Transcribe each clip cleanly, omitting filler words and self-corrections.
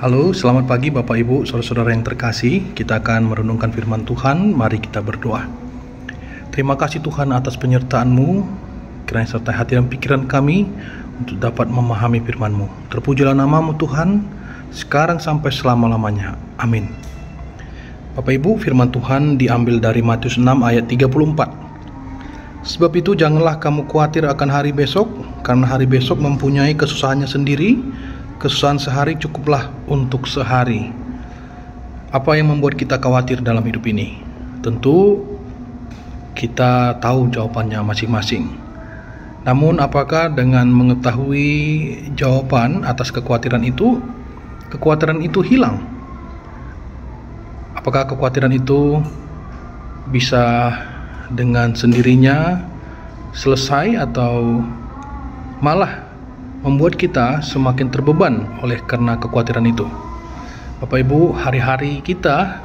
Halo, selamat pagi Bapak Ibu, saudara-saudara yang terkasih. Kita akan merenungkan firman Tuhan. Mari kita berdoa. Terima kasih Tuhan atas penyertaan-Mu, kiranya sertai hati dan pikiran kami untuk dapat memahami firman-Mu. Terpujilah nama-Mu Tuhan, sekarang sampai selama-lamanya. Amin. Bapak Ibu, firman Tuhan diambil dari Matius 6 ayat 34. Sebab itu janganlah kamu khawatir akan hari besok, karena hari besok mempunyai kesusahannya sendiri. Kesusahan sehari cukuplah untuk sehari. Apa yang membuat kita khawatir dalam hidup ini? Tentu kita tahu jawabannya masing-masing. Namun apakah dengan mengetahui jawaban atas kekhawatiran itu hilang? Apakah kekhawatiran itu bisa dengan sendirinya selesai atau malah membuat kita semakin terbeban oleh karena kekhawatiran itu? Bapak Ibu, hari-hari kita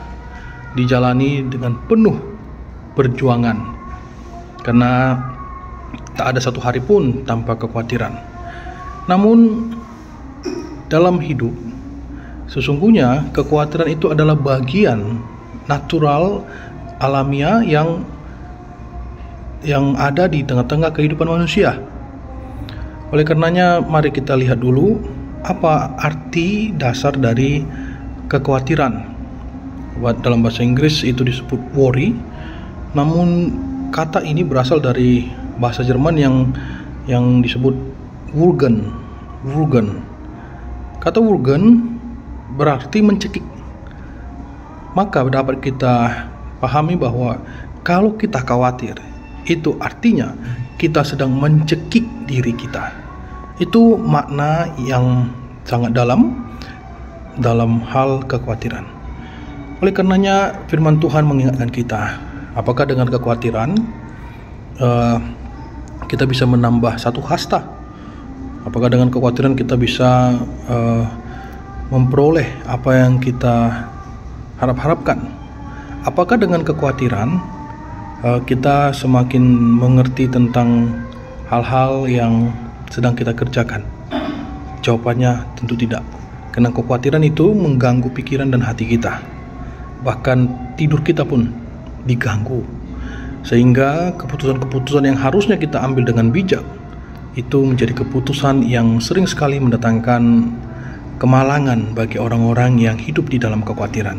dijalani dengan penuh perjuangan, karena tak ada satu hari pun tanpa kekhawatiran. Namun dalam hidup sesungguhnya kekhawatiran itu adalah bagian natural, alamiah yang ada di tengah-tengah kehidupan manusia. Oleh karenanya, mari kita lihat dulu apa arti dasar dari kekhawatiran. Dalam bahasa Inggris itu disebut worry, namun kata ini berasal dari bahasa Jerman yang disebut Wurgen. Kata Wurgen berarti mencekik. Maka dapat kita pahami bahwa kalau kita khawatir, itu artinya kita sedang mencekik diri kita. Itu makna yang sangat dalam hal kekhawatiran. Oleh karenanya firman Tuhan mengingatkan kita, apakah dengan kekhawatiran kita bisa menambah satu hasta? Apakah dengan kekhawatiran kita bisa memperoleh apa yang kita harapkan? Apakah dengan kekhawatiran kita semakin mengerti tentang hal-hal yang sedang kita kerjakan? Jawabannya tentu tidak, karena kekhawatiran itu mengganggu pikiran dan hati kita. Bahkan tidur kita pun diganggu, sehingga keputusan-keputusan yang harusnya kita ambil dengan bijak itu menjadi keputusan yang sering sekali mendatangkan kemalangan bagi orang-orang yang hidup di dalam kekhawatiran.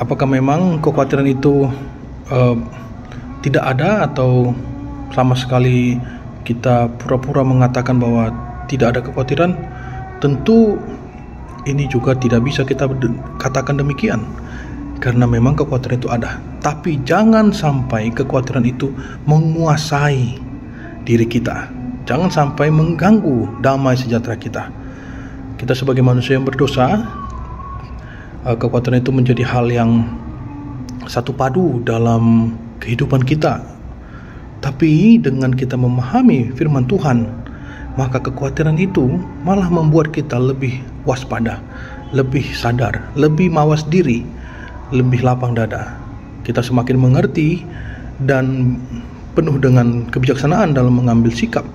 Apakah memang kekhawatiran itu tidak ada, atau sama sekali kita pura-pura mengatakan bahwa tidak ada kekhawatiran? Tentu ini juga tidak bisa kita katakan demikian, karena memang kekhawatiran itu ada. Tapi jangan sampai kekhawatiran itu menguasai diri kita, jangan sampai mengganggu damai sejahtera kita. Kita sebagai manusia yang berdosa, kekhawatiran itu menjadi hal yang satu padu dalam kehidupan kita. Tapi dengan kita memahami firman Tuhan, maka kekhawatiran itu malah membuat kita lebih waspada, lebih sadar, lebih mawas diri, lebih lapang dada. Kita semakin mengerti dan penuh dengan kebijaksanaan dalam mengambil sikap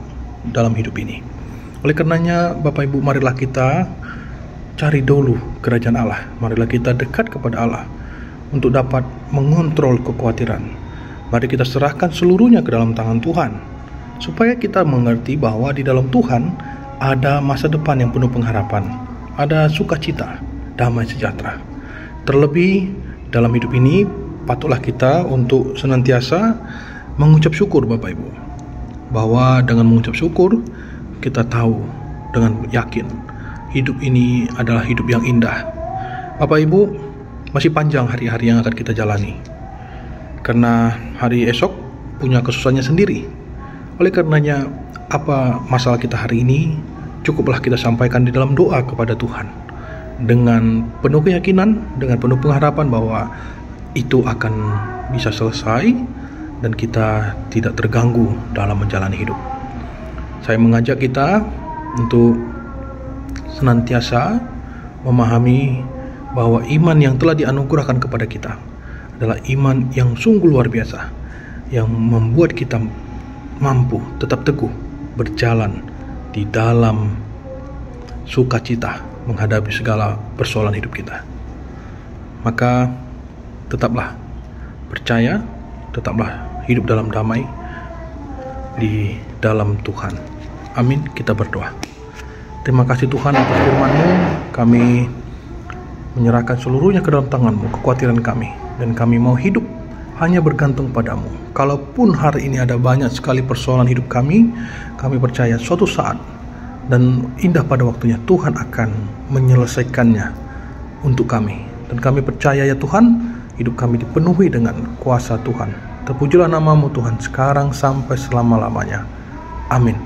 dalam hidup ini. Oleh karenanya Bapak Ibu, marilah kita cari dulu kerajaan Allah. Marilah kita dekat kepada Allah untuk dapat mengontrol kekhawatiran. Mari kita serahkan seluruhnya ke dalam tangan Tuhan, supaya kita mengerti bahwa di dalam Tuhan ada masa depan yang penuh pengharapan, ada sukacita, damai sejahtera. Terlebih dalam hidup ini, patutlah kita untuk senantiasa mengucap syukur Bapak Ibu, bahwa dengan mengucap syukur kita tahu dengan yakin hidup ini adalah hidup yang indah. Bapak Ibu, masih panjang hari-hari yang akan kita jalani, karena hari esok punya kesusahannya sendiri. Oleh karenanya, apa masalah kita hari ini, cukuplah kita sampaikan di dalam doa kepada Tuhan, dengan penuh keyakinan, dengan penuh pengharapan bahwa itu akan bisa selesai dan kita tidak terganggu dalam menjalani hidup. Saya mengajak kita untuk senantiasa memahami bahwa iman yang telah dianugerahkan kepada kita adalah iman yang sungguh luar biasa, yang membuat kita mampu tetap teguh berjalan di dalam sukacita, menghadapi segala persoalan hidup kita. Maka tetaplah percaya, tetaplah hidup dalam damai di dalam Tuhan. Amin. Kita berdoa. Terima kasih Tuhan atas firman-Mu. Kami menyerahkan seluruhnya ke dalam tangan-Mu, kekhawatiran kami, dan kami mau hidup hanya bergantung padamu. Kalaupun hari ini ada banyak sekali persoalan hidup kami percaya suatu saat dan indah pada waktunya Tuhan akan menyelesaikannya untuk kami. Dan kami percaya ya Tuhan, hidup kami dipenuhi dengan kuasa Tuhan. Terpujilah nama-Mu Tuhan sekarang sampai selama-lamanya. Amin.